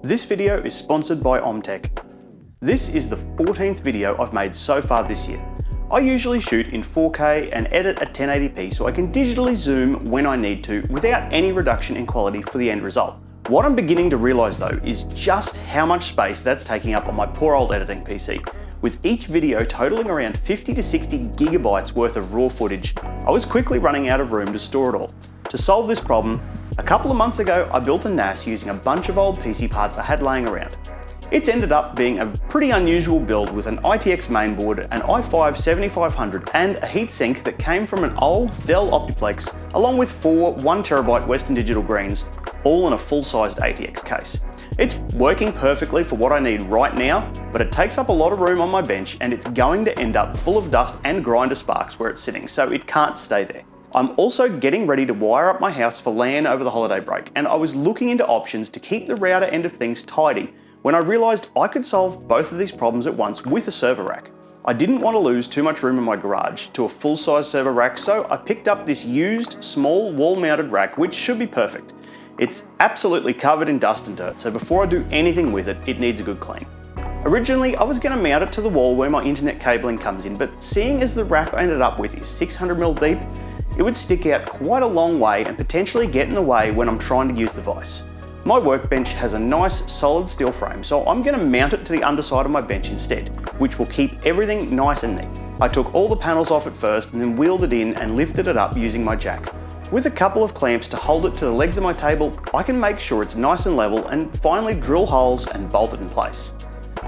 This video is sponsored by OMTech. This is the 14th video I've made so far this year. I usually shoot in 4K and edit at 1080p so I can digitally zoom when I need to without any reduction in quality for the end result. What I'm beginning to realise though is just how much space that's taking up on my poor old editing PC. With each video totaling around 50 to 60 gigabytes worth of raw footage, I was quickly running out of room to store it all. To solve this problem, a couple of months ago I built a NAS using a bunch of old PC parts I had laying around. It's ended up being a pretty unusual build with an ITX mainboard, an i5-7500 and a heatsink that came from an old Dell Optiplex along with four 1TB Western Digital Greens, all in a full-sized ATX case. It's working perfectly for what I need right now, but it takes up a lot of room on my bench and it's going to end up full of dust and grinder sparks where it's sitting, so it can't stay there. I'm also getting ready to wire up my house for LAN over the holiday break, and I was looking into options to keep the router end of things tidy when I realised I could solve both of these problems at once with a server rack. I didn't want to lose too much room in my garage to a full-size server rack, so I picked up this used small wall-mounted rack which should be perfect. It's absolutely covered in dust and dirt, so before I do anything with it, it needs a good clean. Originally, I was going to mount it to the wall where my internet cabling comes in, but seeing as the rack I ended up with is 600mm deep, it would stick out quite a long way and potentially get in the way when I'm trying to use the vise. My workbench has a nice solid steel frame, so I'm going to mount it to the underside of my bench instead, which will keep everything nice and neat. I took all the panels off at first and then wheeled it in and lifted it up using my jack. With a couple of clamps to hold it to the legs of my table, I can make sure it's nice and level and finally drill holes and bolt it in place.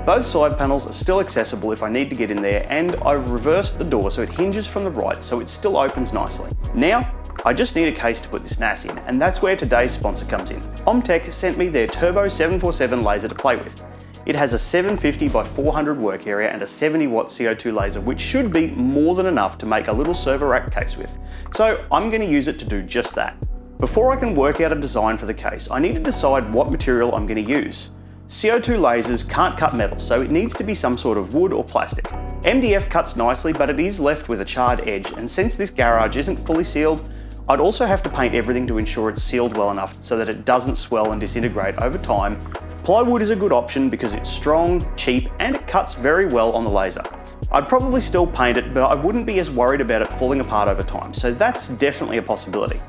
Both side panels are still accessible if I need to get in there, and I've reversed the door so it hinges from the right so it still opens nicely. Now, I just need a case to put this NAS in, and that's where today's sponsor comes in. OMTech sent me their Turbo-747 Laser to play with. It has a 750 by 400 work area and a 70-watt CO2 laser, which should be more than enough to make a little server rack case with. So I'm going to use it to do just that. Before I can work out a design for the case, I need to decide what material I'm going to use. CO2 lasers can't cut metal, so it needs to be some sort of wood or plastic. MDF cuts nicely, but it is left with a charred edge, and since this garage isn't fully sealed, I'd also have to paint everything to ensure it's sealed well enough so that it doesn't swell and disintegrate over time. Plywood is a good option because it's strong, cheap, and it cuts very well on the laser. I'd probably still paint it, but I wouldn't be as worried about it falling apart over time, so that's definitely a possibility.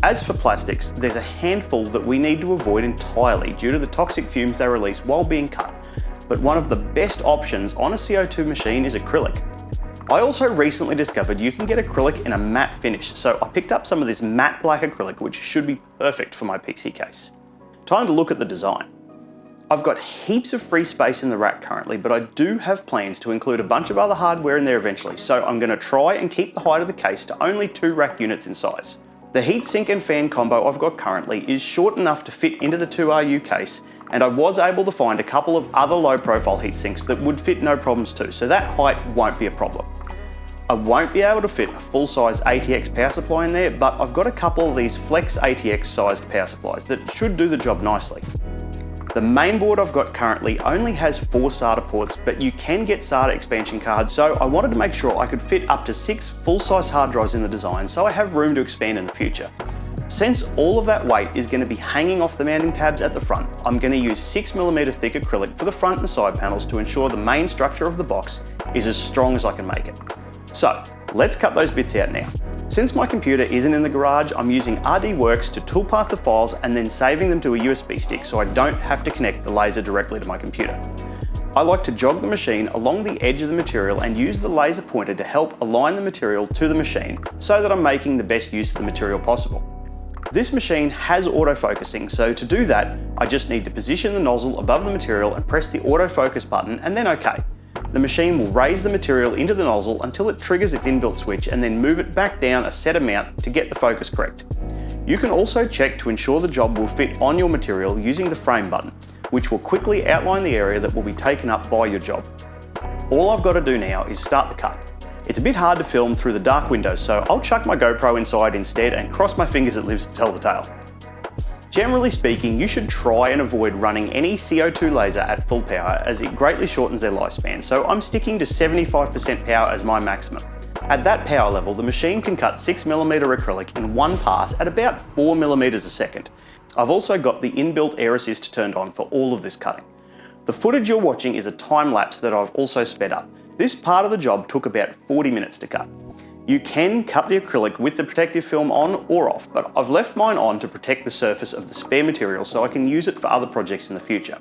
As for plastics, there's a handful that we need to avoid entirely due to the toxic fumes they release while being cut, but one of the best options on a CO2 machine is acrylic. I also recently discovered you can get acrylic in a matte finish, so I picked up some of this matte black acrylic which should be perfect for my PC case. Time to look at the design. I've got heaps of free space in the rack currently, but I do have plans to include a bunch of other hardware in there eventually, so I'm going to try and keep the height of the case to only 2 rack units in size. The heatsink and fan combo I've got currently is short enough to fit into the 2RU case, and I was able to find a couple of other low profile heatsinks that would fit no problems too, so that height won't be a problem. I won't be able to fit a full-size ATX power supply in there, but I've got a couple of these Flex ATX sized power supplies that should do the job nicely. The mainboard I've got currently only has 4 SATA ports, but you can get SATA expansion cards, so I wanted to make sure I could fit up to 6 full-size hard drives in the design so I have room to expand in the future. Since all of that weight is going to be hanging off the mounting tabs at the front, I'm going to use 6mm thick acrylic for the front and side panels to ensure the main structure of the box is as strong as I can make it. So, let's cut those bits out now. Since my computer isn't in the garage, I'm using RDWorks to toolpath the files and then saving them to a USB stick so I don't have to connect the laser directly to my computer. I like to jog the machine along the edge of the material and use the laser pointer to help align the material to the machine so that I'm making the best use of the material possible. This machine has autofocusing, so to do that, I just need to position the nozzle above the material and press the autofocus button and then OK. The machine will raise the material into the nozzle until it triggers its inbuilt switch and then move it back down a set amount to get the focus correct. You can also check to ensure the job will fit on your material using the frame button, which will quickly outline the area that will be taken up by your job. All I've got to do now is start the cut. It's a bit hard to film through the dark windows, so I'll chuck my GoPro inside instead and cross my fingers it lives to tell the tale. Generally speaking, you should try and avoid running any CO2 laser at full power as it greatly shortens their lifespan, so I'm sticking to 75% power as my maximum. At that power level, the machine can cut 6mm acrylic in one pass at about 4mm a second. I've also got the inbuilt air assist turned on for all of this cutting. The footage you're watching is a time lapse that I've also sped up. This part of the job took about 40 minutes to cut. You can cut the acrylic with the protective film on or off, but I've left mine on to protect the surface of the spare material so I can use it for other projects in the future.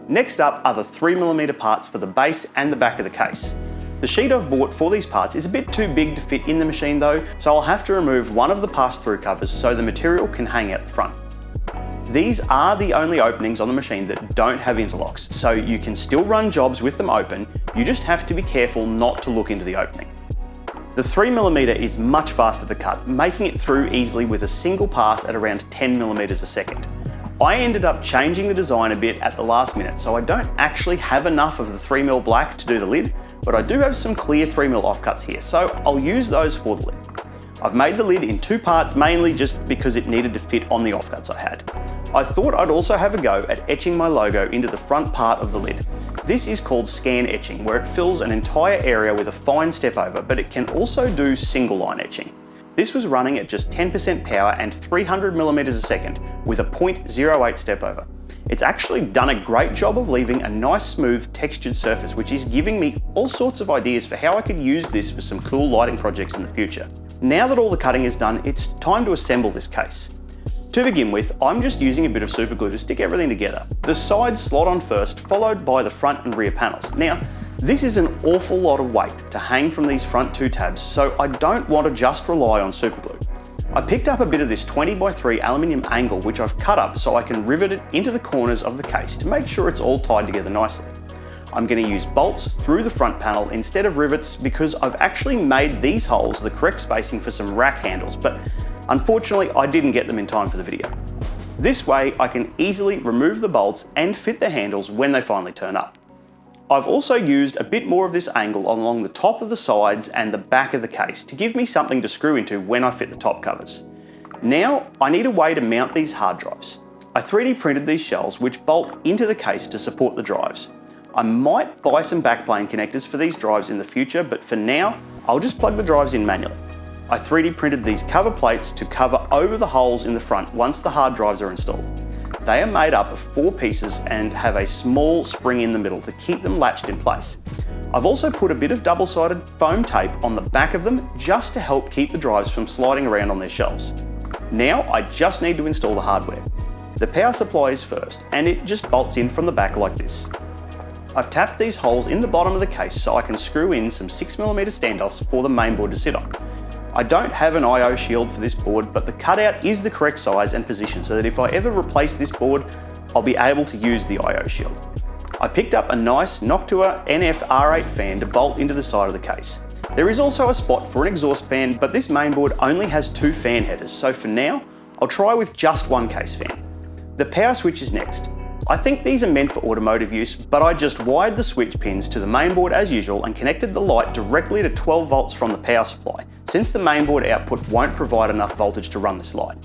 Next up are the 3mm parts for the base and the back of the case. The sheet I've bought for these parts is a bit too big to fit in the machine though, so I'll have to remove one of the pass-through covers so the material can hang out the front. These are the only openings on the machine that don't have interlocks, so you can still run jobs with them open, you just have to be careful not to look into the opening. The 3mm is much faster to cut, making it through easily with a single pass at around 10mm a second. I ended up changing the design a bit at the last minute, so I don't actually have enough of the 3mm black to do the lid, but I do have some clear 3mm offcuts here, so I'll use those for the lid. I've made the lid in two parts, mainly just because it needed to fit on the offcuts I had. I thought I'd also have a go at etching my logo into the front part of the lid. This is called scan etching, where it fills an entire area with a fine step over, but it can also do single line etching. This was running at just 10% power and 300mm a second with a 0.08 step over. It's actually done a great job of leaving a nice smooth textured surface, which is giving me all sorts of ideas for how I could use this for some cool lighting projects in the future. Now that all the cutting is done, it's time to assemble this case. To begin with, I'm just using a bit of super glue to stick everything together. The sides slot on first, followed by the front and rear panels. Now, this is an awful lot of weight to hang from these front two tabs, so I don't want to just rely on super glue. I picked up a bit of this 20x3 aluminium angle, which I've cut up so I can rivet it into the corners of the case to make sure it's all tied together nicely. I'm going to use bolts through the front panel instead of rivets because I've actually made these holes the correct spacing for some rack handles, but unfortunately I didn't get them in time for the video. This way I can easily remove the bolts and fit the handles when they finally turn up. I've also used a bit more of this angle along the top of the sides and the back of the case to give me something to screw into when I fit the top covers. Now I need a way to mount these hard drives. I 3D printed these shells which bolt into the case to support the drives. I might buy some backplane connectors for these drives in the future, but for now, I'll just plug the drives in manually. I 3D printed these cover plates to cover over the holes in the front once the hard drives are installed. They are made up of 4 pieces and have a small spring in the middle to keep them latched in place. I've also put a bit of double-sided foam tape on the back of them just to help keep the drives from sliding around on their shelves. Now I just need to install the hardware. The power supply is first, and it just bolts in from the back like this. I've tapped these holes in the bottom of the case so I can screw in some 6mm standoffs for the mainboard to sit on. I don't have an I/O shield for this board, but the cutout is the correct size and position so that if I ever replace this board, I'll be able to use the I/O shield. I picked up a nice Noctua NF R8 fan to bolt into the side of the case. There is also a spot for an exhaust fan, but this mainboard only has 2 fan headers, so for now, I'll try with just one case fan. The power switch is next. I think these are meant for automotive use, but I just wired the switch pins to the mainboard as usual and connected the light directly to 12 volts from the power supply, since the mainboard output won't provide enough voltage to run this light.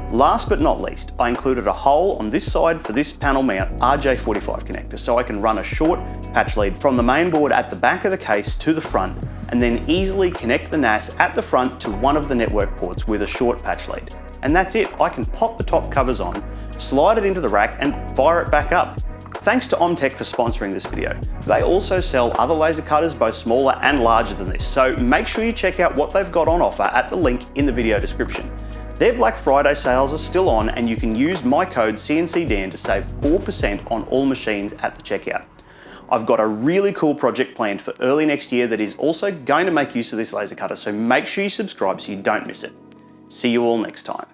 Last but not least, I included a hole on this side for this panel mount RJ45 connector so I can run a short patch lead from the mainboard at the back of the case to the front and then easily connect the NAS at the front to one of the network ports with a short patch lead. And that's it, I can pop the top covers on, slide it into the rack and fire it back up. Thanks to OMTech for sponsoring this video. They also sell other laser cutters, both smaller and larger than this, so make sure you check out what they've got on offer at the link in the video description. Their Black Friday sales are still on and you can use my code CNCDAN to save 4% on all machines at the checkout. I've got a really cool project planned for early next year that is also going to make use of this laser cutter, so make sure you subscribe so you don't miss it. See you all next time.